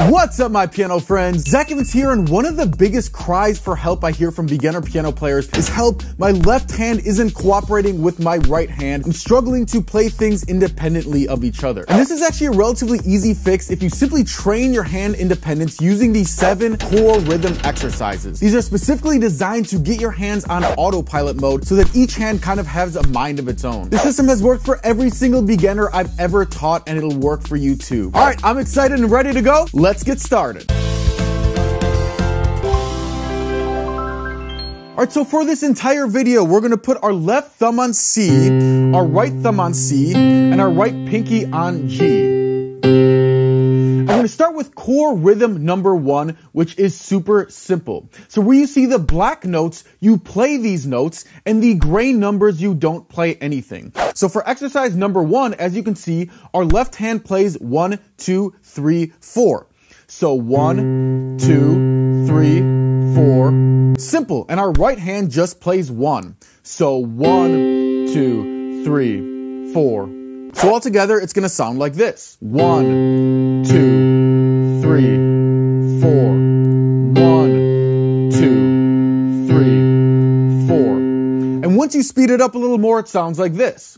What's up, my piano friends? Zach Evans here, and one of the biggest cries for help I hear from beginner piano players is help, my left hand isn't cooperating with my right hand. I'm struggling to play things independently of each other. And this is actually a relatively easy fix if you simply train your hand independence using these 7 core rhythm exercises. These are specifically designed to get your hands on autopilot mode so that each hand kind of has a mind of its own. This system has worked for every single beginner I've ever taught, and it'll work for you too. All right, I'm excited and ready to go. Let's get started. Alright, so for this entire video, we're going to put our left thumb on C, our right thumb on C, and our right pinky on G. I'm going to start with core rhythm number 1, which is super simple. So where you see the black notes, you play these notes, and the gray numbers, you don't play anything. So for exercise number 1, as you can see, our left hand plays 1, 2, 3, 4. So 1, 2, 3, 4. Simple. And our right hand just plays 1. So 1, 2, 3, 4. So altogether, it's going to sound like this. 1, 2, 3, 4. 1, 2, 3, 4. And once you speed it up a little more, it sounds like this.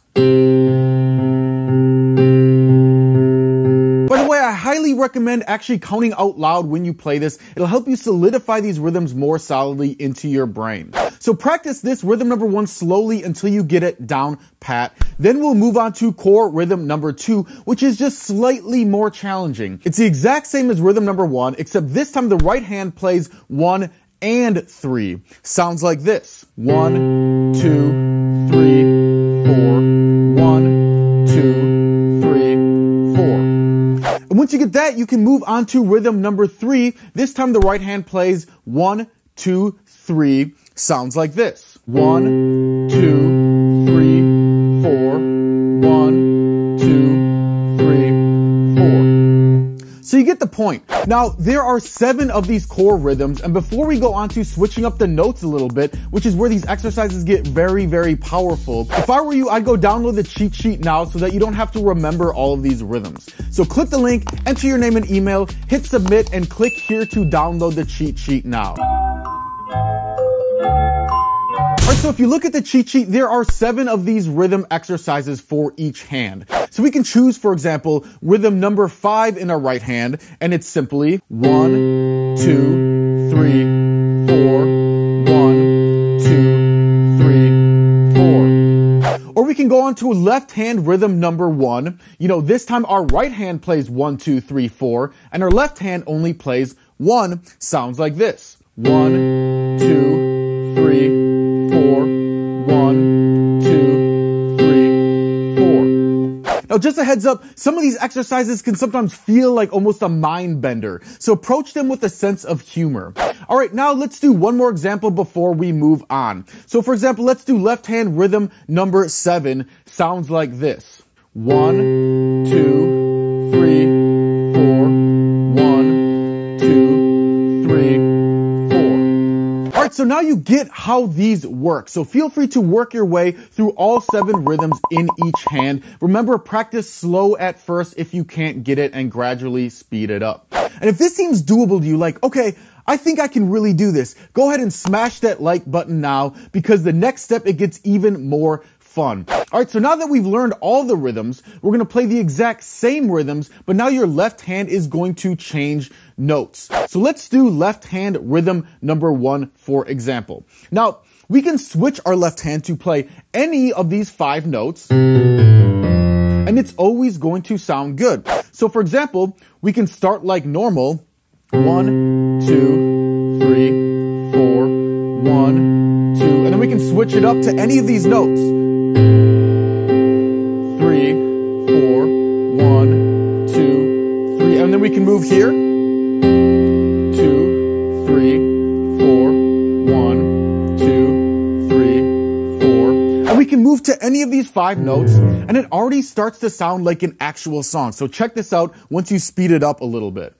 By the way, I highly recommend actually counting out loud when you play this. It'll help you solidify these rhythms more solidly into your brain. So practice this rhythm number 1 slowly until you get it down pat. Then we'll move on to core rhythm number 2, which is just slightly more challenging. It's the exact same as rhythm number 1, except this time the right hand plays 1 and 3. Sounds like this. 1, 2, 3, 4. 1, 2, 3, 4. And once you get that, you can move on to rhythm number 3. This time the right hand plays 1, 2, 3. Sounds like this. 1, 2, 3, 4. 1, 2, 3, 4. So you get the point. Now, there are 7 of these core rhythms, and before we go on to switching up the notes a little bit, which is where these exercises get very, very powerful, if I were you, I'd go download the cheat sheet now so that you don't have to remember all of these rhythms. So click the link, enter your name and email, hit submit, and click here to download the cheat sheet now. Alright, so if you look at the cheat sheet, there are 7 of these rhythm exercises for each hand. So we can choose, for example, rhythm number 5 in our right hand, and it's simply 1, 2, 3, 4, 1, 2, 3, 4. Or we can go on to a left hand rhythm number 1. You know, this time our right hand plays 1, 2, 3, 4, and our left hand only plays 1. Sounds like this. 1, 2, 3, 4, 1, 2, 3, 4. Now just a heads up, some of these exercises can sometimes feel like almost a mind bender, so approach them with a sense of humor. Alright, now let's do one more example before we move on. So for example, let's do left hand rhythm number 7. Sounds like this. 1, 2, 3, 4, 1, 2, 3, 4. Alright, so now you get how these work. So feel free to work your way through all 7 rhythms in each hand. Remember, practice slow at first if you can't get it, and gradually speed it up. And if this seems doable to you, like, okay, I think I can really do this, go ahead and smash that like button now, because the next step, it gets even more fun. Alright, so now that we've learned all the rhythms, we're going to play the exact same rhythms, but now your left hand is going to change notes. So let's do left hand rhythm number 1, for example. Now, we can switch our left hand to play any of these 5 notes, and it's always going to sound good. So for example, we can start like normal. 1, 2, 3, 4, 1, 2, and then we can switch it up to any of these notes. 3, 4, 1, 2, 3, and then we can move here. 2, 3, 4, 1, 2, 3, 4. And we can move to any of these 5 notes, and it already starts to sound like an actual song. So check this out once you speed it up a little bit.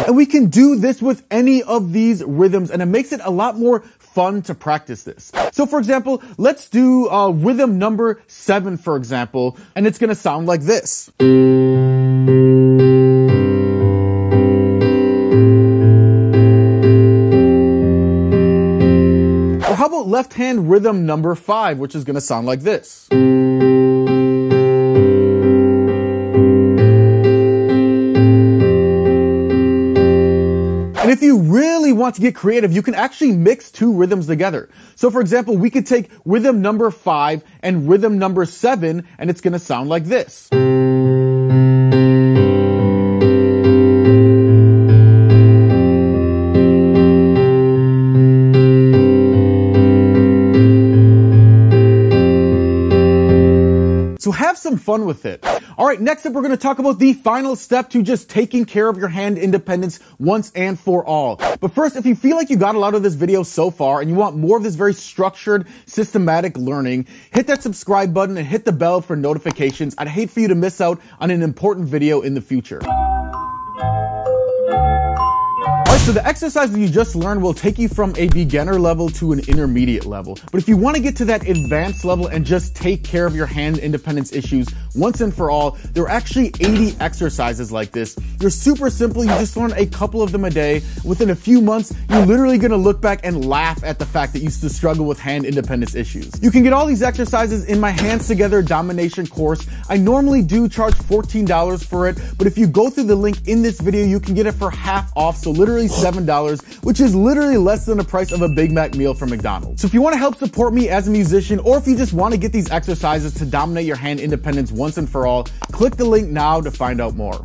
And we can can do this with any of these rhythms, and it makes it a lot more fun to practice this. So for example, let's do rhythm number 7, for example, and it's gonna sound like this. Or how about left hand rhythm number 5, which is gonna sound like this. And if you really want to get creative, you can actually mix 2 rhythms together. So for example, we could take rhythm number 5 and rhythm number 7, and it's gonna sound like this. So have some fun with it. All right, next up, we're going to talk about the final step to just taking care of your hand independence once and for all. But first, if you feel like you got a lot of this video so far and you want more of this very structured, systematic learning, hit that subscribe button and hit the bell for notifications. I'd hate for you to miss out on an important video in the future. So the exercise that you just learned will take you from a beginner level to an intermediate level. But if you want to get to that advanced level and just take care of your hand independence issues once and for all, there are actually 80 exercises like this. They're super simple. You just learn a couple of them a day. Within a few months, you're literally going to look back and laugh at the fact that you used to struggle with hand independence issues. You can get all these exercises in my Hands Together Domination course. I normally do charge $14 for it, but if you go through the link in this video, you can get it for half off. So literally $7, which is literally less than the price of a Big Mac meal from McDonald's. So if you want to help support me as a musician, or if you just want to get these exercises to dominate your hand independence once and for all, click the link now to find out more.